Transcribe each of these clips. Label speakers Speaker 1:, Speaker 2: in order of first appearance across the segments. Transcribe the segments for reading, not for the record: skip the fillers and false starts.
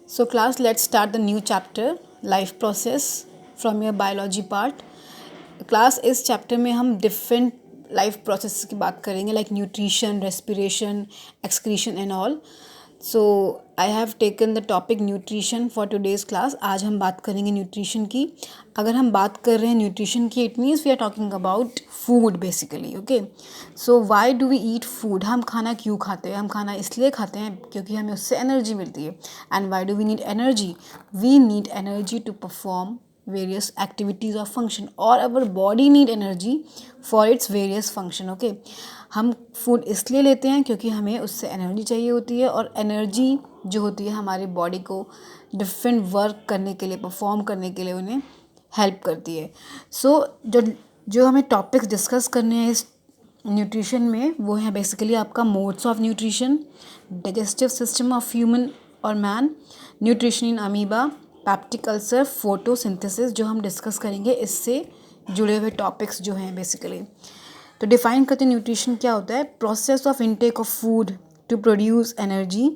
Speaker 1: So class, let's start the new chapter, life process from your biology part. Class इस chapter में हम different life process की बात करेंगे, like nutrition, respiration, excretion and all. So I have taken the topic nutrition for today's class. आज हम बात करेंगे न्यूट्रिशन की. अगर हम बात कर रहे हैं न्यूट्रिशन की, it means we are talking about food basically. Okay, so why do we eat food? हम खाना क्यों खाते हैं? हम खाना इसलिए खाते हैं क्योंकि हमें उससे एनर्जी मिलती है. And why do we need energy? We need energy to perform various activities or function, or our body need energy for its various function. Okay, हम फूड इसलिए लेते हैं क्योंकि हमें उससे एनर्जी चाहिए होती है, और एनर्जी जो होती है हमारी बॉडी को डिफरेंट वर्क करने के लिए, परफॉर्म करने के लिए उन्हें हेल्प करती है. सो जो हमें टॉपिक्स डिस्कस करने हैं इस न्यूट्रिशन में, वो है बेसिकली आपका modes of nutrition, digestive system of human और man, nutrition in amoeba, peptic ulcer, photosynthesis, जो हम डिस्कस करेंगे इससे जुड़े हुए टॉपिक्स जो हैं बेसिकली. तो डिफाइन करते हैं न्यूट्रिशन क्या होता है. Process of intake of food to produce energy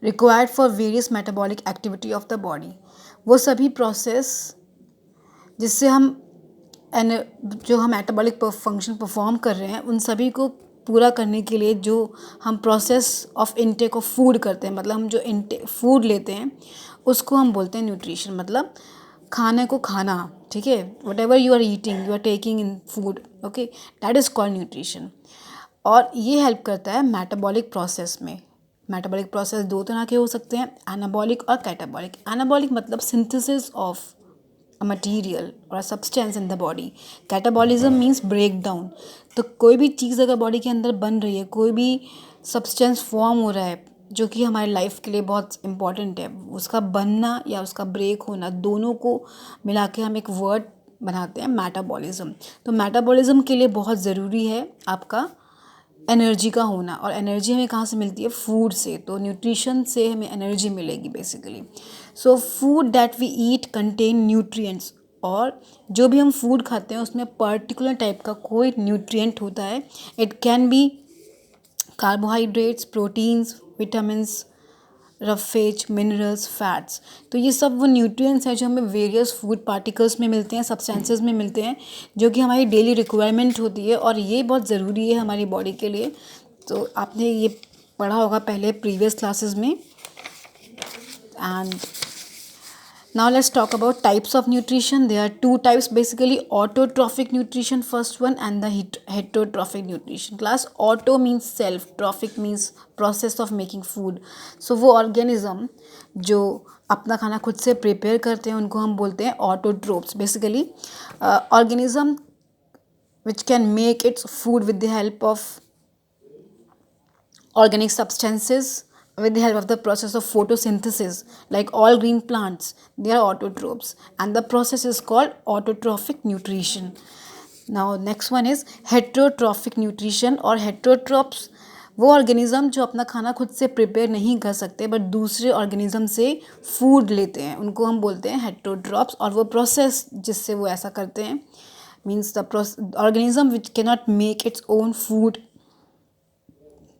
Speaker 1: required for various metabolic activity of the body. वो सभी प्रोसेस जिससे हम जो हम मेटाबॉलिक फंक्शन परफॉर्म कर रहे हैं, उन सभी को पूरा करने के लिए जो हम process of intake of food करते हैं, मतलब हम जो फूड लेते हैं उसको हम बोलते हैं न्यूट्रिशन. मतलब खाने को खाना, ठीक है, whatever you are eating, you are taking in food, okay, that is called nutrition. और ये हेल्प करता है मेटाबॉलिक प्रोसेस में. मेटाबॉलिक प्रोसेस दो तरह के हो सकते हैं, एनाबॉलिक और कैटाबॉलिक. एनाबॉलिक मतलब सिंथेसिस ऑफ अ मटीरियल और a substance in the body. Catabolism means break down. तो कोई भी चीज़ अगर बॉडी के अंदर बन रही है, कोई भी सब्सटेंस फॉर्म हो रहा है जो कि हमारी लाइफ के लिए बहुत इम्पॉर्टेंट है, उसका बनना या उसका ब्रेक होना, दोनों को मिला के हम एक वर्ड बनाते हैं मेटाबॉलिज्म. तो मेटाबॉलिज्म के लिए बहुत ज़रूरी है आपका एनर्जी का होना, और एनर्जी हमें कहाँ से मिलती है? फूड से. तो न्यूट्रिशन से हमें एनर्जी मिलेगी basically. So food that we eat contain nutrients, और जो भी हम फूड खाते हैं उसमें पर्टिकुलर टाइप का कोई न्यूट्रिएंट होता है. It can be carbohydrates, proteins, vitamins, roughage, minerals, fats. तो ये सब वो न्यूट्रिएंट्स हैं जो हमें वेरियस फूड पार्टिकल्स में मिलते हैं, सब्सटेंसेस में मिलते हैं, जो कि हमारी डेली रिक्वायरमेंट होती है, और ये बहुत ज़रूरी है हमारी बॉडी के लिए. तो आपने ये पढ़ा होगा पहले प्रीवियस क्लासेस में. And now let's talk about types of nutrition. There are two types basically: autotrophic nutrition, first one, and the heterotrophic nutrition. Class, auto means self, trophic means process of making food. So वो organism जो अपना खाना खुद से prepare करते हैं उनको हम बोलते हैं autotrophs. Basically organism which can make its food with the help of organic substances, with the help of the process of photosynthesis, like all green plants, they are autotrophs, and the process is called autotrophic nutrition. Now next one is heterotrophic nutrition. और heterotrophs वो organism जो अपना खाना खुद से prepare नहीं कर सकते बट दूसरे ऑर्गेनिज़म से फूड लेते हैं, उनको हम बोलते हैं हेटरोट्रॉप्स. और वो प्रोसेस जिससे वो ऐसा करते हैं means the organism which cannot make its own food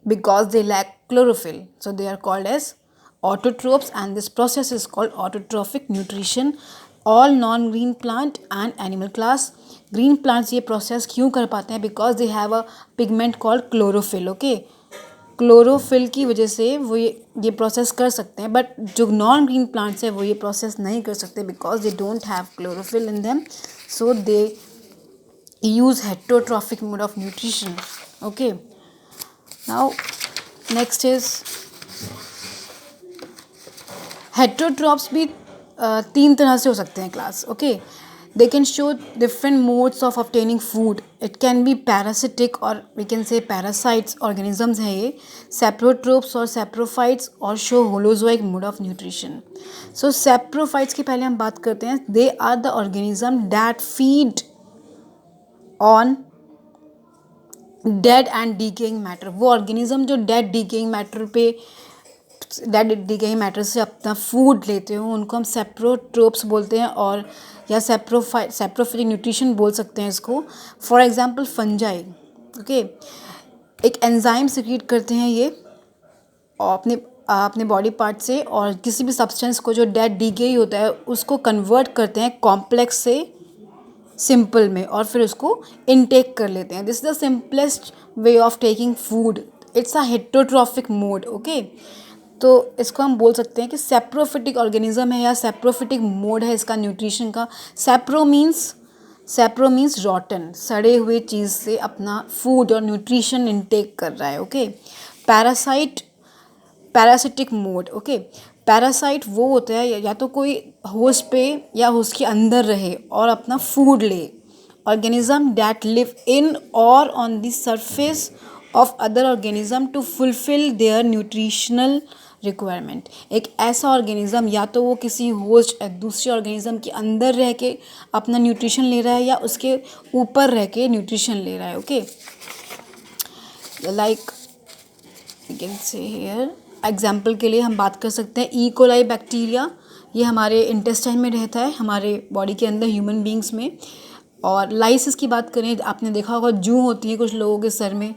Speaker 1: because they lack chlorophyll, so they are called as autotrophs, and this process is called autotrophic nutrition. All non-green plant and animal class. green plants ये process क्यों कर पाते हैं? because they have a pigment called chlorophyll. okay, chlorophyll की वजह से वो ये प्रोसेस कर सकते हैं, बट जो नॉन ग्रीन प्लांट्स है वो ये प्रोसेस नहीं कर सकते because they don't have chlorophyll in them. So they use heterotrophic mode of nutrition. Okay, now next is heterotrophs. भी तीन तरह से हो सकते हैं class. Okay, they can show different modes of obtaining food. it can be parasitic or we can say parasites organisms हैं ये, saprotrophs और saprophytes, और show holozoic mode of nutrition. so saprophytes की पहले हम बात करते हैं. they are the organism that feed on dead and decaying matter. वो ऑर्गेनिज्म जो डेड डिकेइंग मैटर से अपना फूड लेते हो उनको हम सेप्रोट्रोप्स बोलते हैं, और या सेप्रोफिलिक न्यूट्रिशन बोल सकते हैं इसको. For example fungi. ओके, एक एंजाइम सिक्रीट करते हैं ये और अपने अपने बॉडी पार्ट से और किसी भी सब्सटेंस को जो डेड डीके होता है उसको कन्वर्ट करते हैं कॉम्प्लेक्स से सिंपल में और फिर उसको इनटेक कर लेते हैं. This is the simplest way of taking food. It's a heterotrophic mode. Okay, तो इसको हम बोल सकते हैं कि सेप्रोफिटिक ऑर्गेनिज्म है या सेप्रोफिटिक मोड है इसका न्यूट्रिशन का. सेप्रो मीन्स रॉटन, सड़े हुए चीज़ से अपना फूड और न्यूट्रिशन इनटेक कर रहा है. Okay, parasitic mode. Okay, parasite वो होता है या तो कोई होस्ट पे या होस्ट के अंदर रहे और अपना फूड ले. ऑर्गेनिज्म दैट लिव इन और on the surface of other organism to fulfil their nutritional requirement. एक ऐसा ऑर्गेनिज्म या तो वो किसी होस्ट दूसरे ऑर्गेनिज्म के अंदर रह के अपना न्यूट्रिशन ले रहा है या उसके ऊपर रह के न्यूट्रिशन ले रहा है. Okay, like you can say here example के लिए हम बात कर सकते हैं ई कोलाई बैक्टीरिया. ये हमारे इंटेस्टाइन में रहता है, हमारे बॉडी के अंदर, ह्यूमन बींग्स में. और लाइसिस की बात करें, आपने देखा होगा जूं होती है कुछ लोगों के सर में,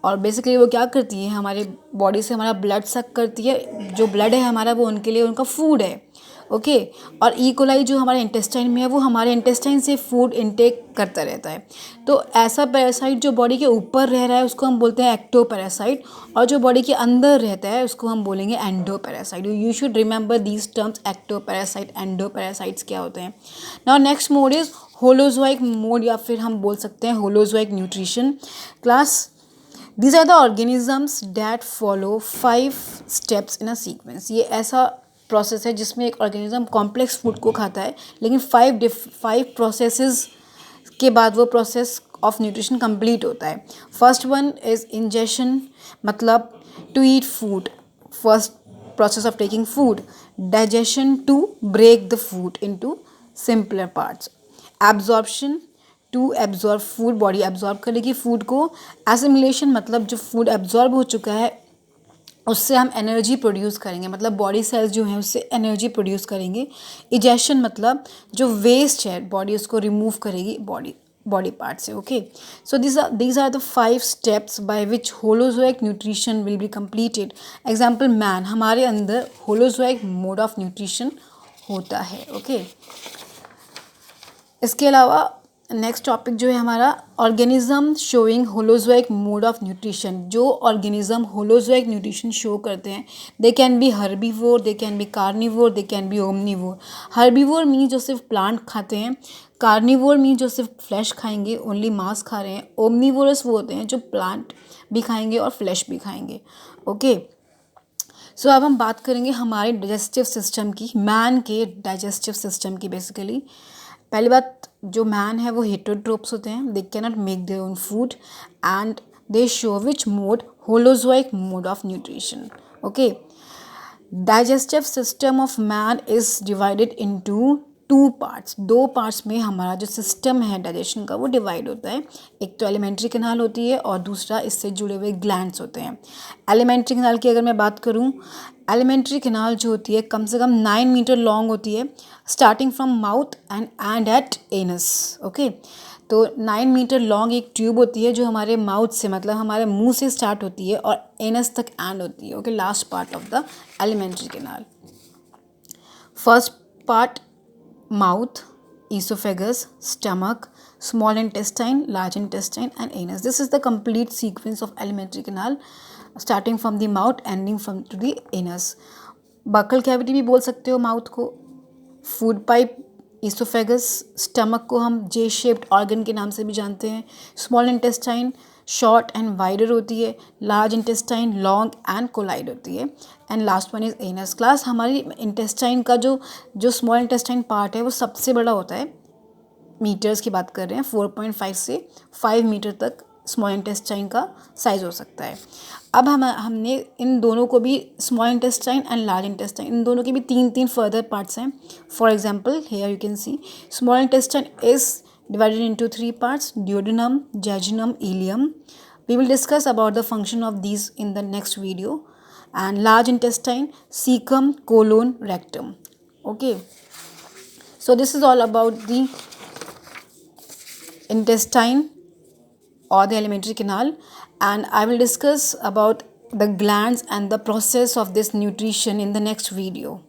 Speaker 1: और बेसिकली वो क्या करती है, हमारे बॉडी से हमारा ब्लड सक करती है. जो ब्लड है हमारा वो उनके लिए उनका फूड है. ओके, और ई कोलाई जो हमारे इंटेस्टाइन में है वो हमारे इंटेस्टाइन से फूड इनटेक करता रहता है. तो ऐसा पैरासाइट जो बॉडी के ऊपर रह रहा है उसको हम बोलते हैं एक्टो पैरासाइट, और जो बॉडी के अंदर रहता है उसको हम बोलेंगे endoparasite. You should remember these terms, ectoparasite, endoparasites क्या होते हैं. Now next mode is holozoic mode, या फिर हम बोल सकते हैं holozoic nutrition. Class, these are the organisms that follow 5 steps in a sequence. ये ऐसा प्रोसेस है जिसमें एक ऑर्गेनिज्म कॉम्प्लेक्स फूड को खाता है लेकिन 5 प्रोसेसेस के बाद वो प्रोसेस ऑफ न्यूट्रिशन कंप्लीट होता है. फर्स्ट वन इज इंजेशन, मतलब to eat food, first process of taking food. Digestion, to break the food into simpler parts. Absorption, to absorb food, body absorb करेगी food को. Assimilation, मतलब जो food absorb हो चुका है उससे हम एनर्जी प्रोड्यूस करेंगे, मतलब बॉडी सेल्स जो हैं उससे एनर्जी प्रोड्यूस करेंगे. इजेशन, मतलब जो वेस्ट है बॉडी उसको रिमूव करेगी बॉडी पार्ट से. Okay, so these are the 5 steps by which holozoic nutrition will be completed. Example man, हमारे अंदर holozoic मोड ऑफ न्यूट्रिशन होता है. ओके, इसके अलावा नेक्स्ट टॉपिक जो है हमारा organism showing holozoic mode of nutrition. जो ऑर्गेनिज्म होलोजोइक न्यूट्रिशन शो करते हैं, they can be herbivore, they can be carnivore, they can be omnivore. Herbivore mean जो सिर्फ प्लांट खाते हैं, कार्निवोर मीन जो सिर्फ फ्लैश खाएंगे, ओनली मांस खा रहे हैं. ओमनीवोरस वो होते हैं जो प्लांट भी खाएंगे और फ्लैश भी खाएंगे. ओके, सो अब हम बात करेंगे हमारे डाइजेस्टिव सिस्टम की, मैन के डाइजेस्टिव सिस्टम की. बेसिकली पहली बात, जो मैन है वो हेटरोट्रोप्स होते हैं, they can not make their own food and they show which mode, holozoic mode of nutrition. Okay, digestive system of man is divided into 2 parts. 2 parts में हमारा जो सिस्टम है डाइजेशन का वो डिवाइड होता है. एक तो एलिमेंट्री कैनाल होती है और दूसरा इससे जुड़े हुए ग्लैंड्स होते हैं. एलिमेंट्री कैनाल की अगर मैं बात करूं, एलिमेंट्री कैनाल जो होती है कम से कम 9 मीटर लॉन्ग होती है, starting from mouth and at anus. Okay, तो 9 मीटर लॉन्ग एक ट्यूब होती है जो हमारे माउथ से, मतलब हमारे मुंह से स्टार्ट होती है और एनस तक एंड होती है. Okay, last part of the alimentary canal. First part mouth, esophagus, stomach, small intestine, large intestine and anus. This is the complete sequence of alimentary canal starting from the mouth ending from to the anus. buccal cavity भी बोल सकते हो mouth को. Food pipe, esophagus, stomach को हम जे shaped organ के नाम से भी जानते हैं. Small intestine short and wider होती है, large intestine long and coiled होती है, and last one is anus. Class, हमारी इंटेस्टाइन का जो स्मॉल इंटेस्टाइन पार्ट है वो सबसे बड़ा होता है. मीटर्स की बात कर रहे हैं, 4.5 से 5 मीटर तक स्मॉल इंटेस्टाइन का साइज हो सकता है. अब हमने इन दोनों को भी, small intestine and large intestine, इन दोनों के भी 3 फर्दर पार्ट्स हैं. For example here you can see small intestine is divided into 3 parts: duodenum, jejunum, ileum. We will discuss about the function of these in the next video. And large intestine, cecum, colon, rectum. Okay, so this is all about the intestine or the alimentary canal, and I will discuss about the glands and the process of this nutrition in the next video.